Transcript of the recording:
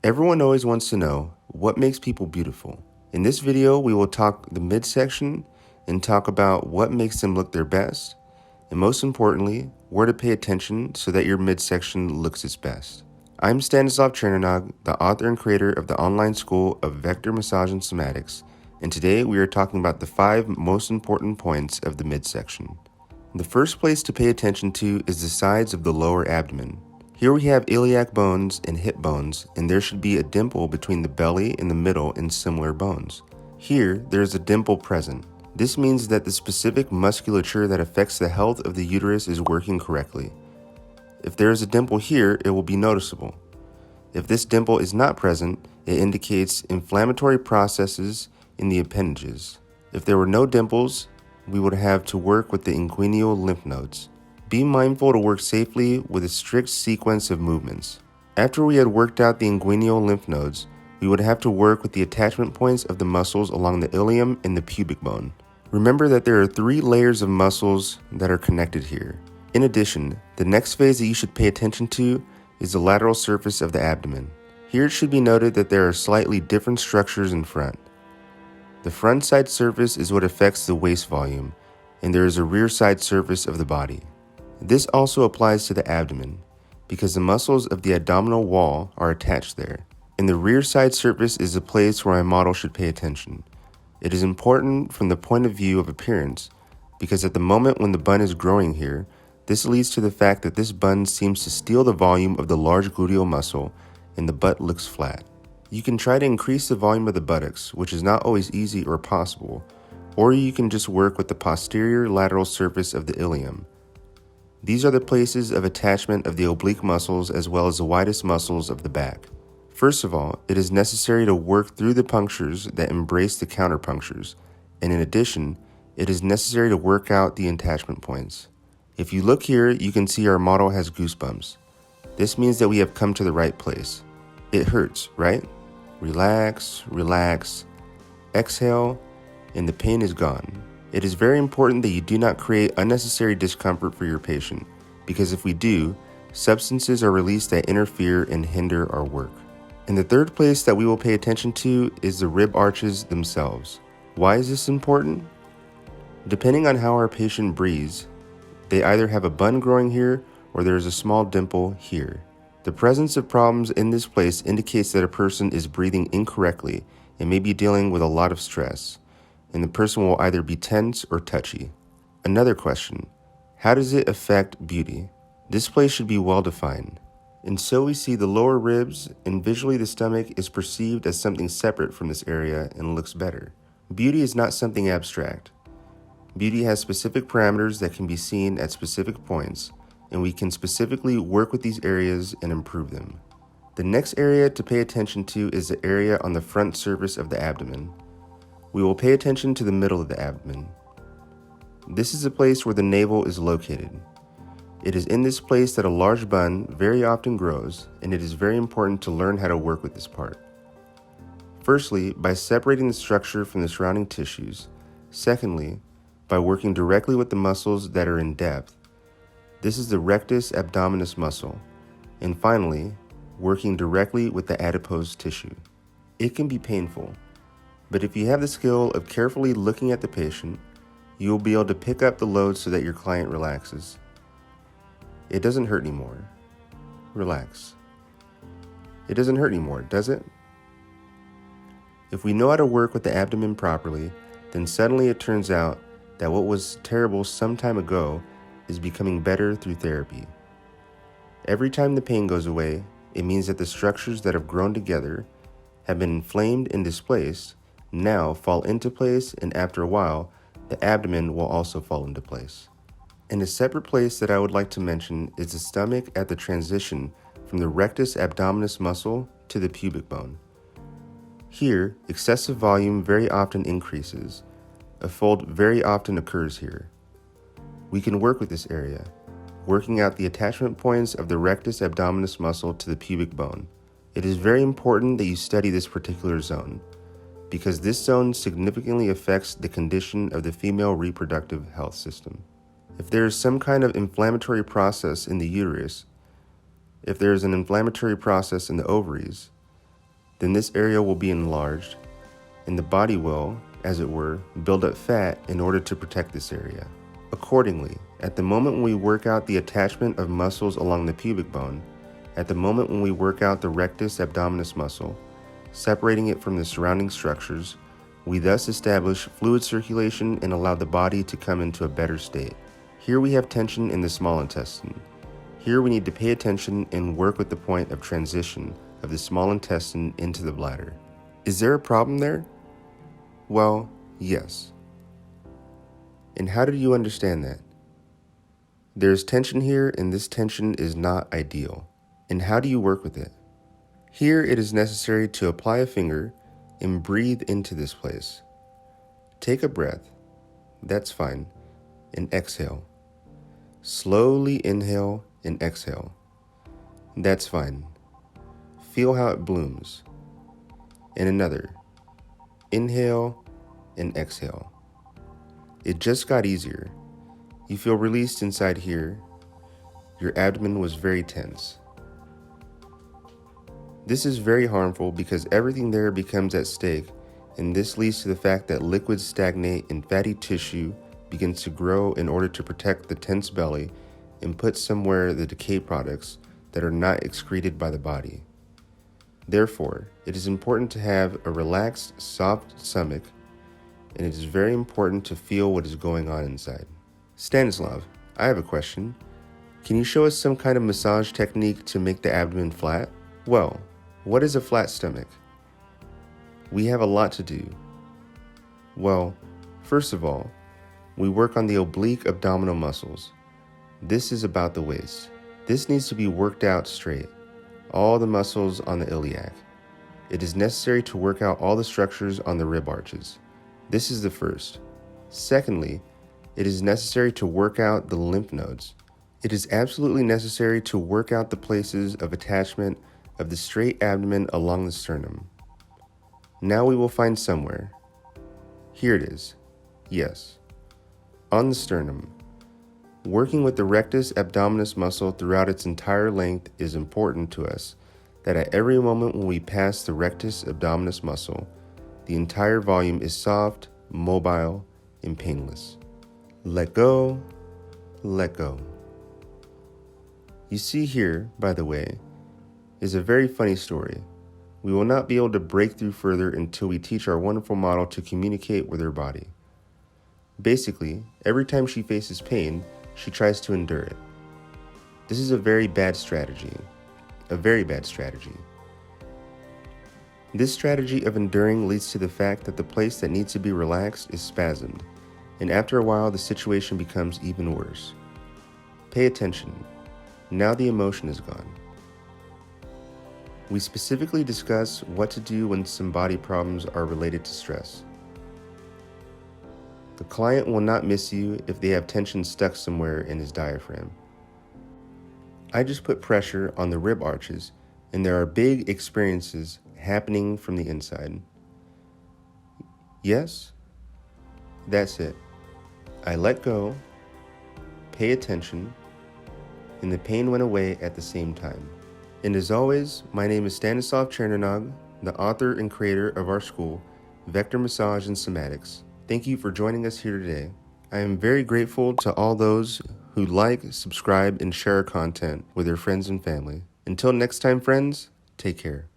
Everyone always wants to know what makes people beautiful. In this video, we will talk the midsection and talk about what makes them look their best, and most importantly, where to pay attention so that your midsection looks its best. I'm Stanislav Chernonog, the author and creator of the online school of Vector Massage and Somatics, and today we are talking about the 5 most important points of the midsection. The first place to pay attention to is the sides of the lower abdomen. Here we have iliac bones and hip bones, and there should be a dimple between the belly and the middle and similar bones. Here, there is a dimple present. This means that the specific musculature that affects the health of the uterus is working correctly. If there is a dimple here, it will be noticeable. If this dimple is not present, it indicates inflammatory processes in the appendages. If there were no dimples, we would have to work with the inguinal lymph nodes. Be mindful to work safely with a strict sequence of movements. After we had worked out the inguinal lymph nodes, we would have to work with the attachment points of the muscles along the ilium and the pubic bone. Remember that there are 3 layers of muscles that are connected here. In addition, the next phase that you should pay attention to is the lateral surface of the abdomen. Here it should be noted that there are slightly different structures in front. The front side surface is what affects the waist volume, and there is a rear side surface of the body. This also applies to the abdomen, because the muscles of the abdominal wall are attached there, and the rear side surface is the place where my model should pay attention. It is important from the point of view of appearance, because at the moment when the bun is growing here, this leads to the fact that this bun seems to steal the volume of the large gluteal muscle and the butt looks flat. You can try to increase the volume of the buttocks, which is not always easy or possible, or you can just work with the posterior lateral surface of the ilium. These are the places of attachment of the oblique muscles as well as the widest muscles of the back. First of all, it is necessary to work through the punctures that embrace the counterpunctures, and in addition, it is necessary to work out the attachment points. If you look here, you can see our model has goosebumps. This means that we have come to the right place. It hurts, right? Relax, relax, exhale, and the pain is gone. It is very important that you do not create unnecessary discomfort for your patient, because if we do, substances are released that interfere and hinder our work. And the third place that we will pay attention to is the rib arches themselves. Why is this important? Depending on how our patient breathes, they either have a bun growing here or there is a small dimple here. The presence of problems in this place indicates that a person is breathing incorrectly and may be dealing with a lot of stress, and the person will either be tense or touchy. Another question, how does it affect beauty? This place should be well defined. And so we see the lower ribs, and visually the stomach is perceived as something separate from this area and looks better. Beauty is not something abstract. Beauty has specific parameters that can be seen at specific points, and we can specifically work with these areas and improve them. The next area to pay attention to is the area on the front surface of the abdomen. We will pay attention to the middle of the abdomen. This is the place where the navel is located. It is in this place that a large bun very often grows, and it is very important to learn how to work with this part. Firstly, by separating the structure from the surrounding tissues. Secondly, by working directly with the muscles that are in depth. This is the rectus abdominis muscle. And finally, working directly with the adipose tissue. It can be painful, but if you have the skill of carefully looking at the patient, you will be able to pick up the load so that your client relaxes. It doesn't hurt anymore. Relax. It doesn't hurt anymore, does it? If we know how to work with the abdomen properly, then suddenly it turns out that what was terrible some time ago is becoming better through therapy. Every time the pain goes away, it means that the structures that have grown together, have been inflamed and displaced, now fall into place, and after a while, the abdomen will also fall into place. And a separate place that I would like to mention is the stomach at the transition from the rectus abdominis muscle to the pubic bone. Here, excessive volume very often increases. A fold very often occurs here. We can work with this area, working out the attachment points of the rectus abdominis muscle to the pubic bone. It is very important that you study this particular zone, because this zone significantly affects the condition of the female reproductive health system. If there is some kind of inflammatory process in the uterus, if there is an inflammatory process in the ovaries, then this area will be enlarged, and the body will, as it were, build up fat in order to protect this area. Accordingly, at the moment when we work out the attachment of muscles along the pubic bone, at the moment when we work out the rectus abdominis muscle, separating it from the surrounding structures, we thus establish fluid circulation and allow the body to come into a better state. Here we have tension in the small intestine. Here we need to pay attention and work with the point of transition of the small intestine into the bladder. Is there a problem there? Well, yes. And how do you understand that? There is tension here, and this tension is not ideal. And how do you work with it? Here it is necessary to apply a finger and breathe into this place. Take a breath, that's fine, and exhale. Slowly inhale and exhale. That's fine. Feel how it blooms. And another. Inhale and exhale. It just got easier. You feel released inside here. Your abdomen was very tense. This is very harmful because everything there becomes at stake, and this leads to the fact that liquids stagnate and fatty tissue begins to grow in order to protect the tense belly and put somewhere the decay products that are not excreted by the body. Therefore, it is important to have a relaxed, soft stomach, and it is very important to feel what is going on inside. Stanislav, I have a question. Can you show us some kind of massage technique to make the abdomen flat? Well, what is a flat stomach? We have a lot to do. Well, first of all, we work on the oblique abdominal muscles. This is about the waist. This needs to be worked out straight. All the muscles on the iliac. It is necessary to work out all the structures on the rib arches. This is the first. Secondly, it is necessary to work out the lymph nodes. It is absolutely necessary to work out the places of attachment of the straight abdomen along the sternum. Now we will find somewhere. Here it is. Yes. On the sternum. Working with the rectus abdominis muscle throughout its entire length is important to us, that at every moment when we pass the rectus abdominis muscle, the entire volume is soft, mobile, and painless. Let go, let go. You see here, by the way, is a very funny story. We will not be able to break through further until we teach our wonderful model to communicate with her body. Basically, every time she faces pain, she tries to endure it. This is a very bad strategy. A very bad strategy. This strategy of enduring leads to the fact that the place that needs to be relaxed is spasmed, and after a while the situation becomes even worse. Pay attention. Now the emotion is gone. We specifically discuss what to do when some body problems are related to stress. The client will not miss you if they have tension stuck somewhere in his diaphragm. I just put pressure on the rib arches, and there are big experiences happening from the inside. Yes? That's it. I let go, pay attention, and the pain went away at the same time. And as always, my name is Stanislav Chernonog, the author and creator of our school, Vector Massage and Somatics. Thank you for joining us here today. I am very grateful to all those who like, subscribe, and share our content with their friends and family. Until next time, friends, take care.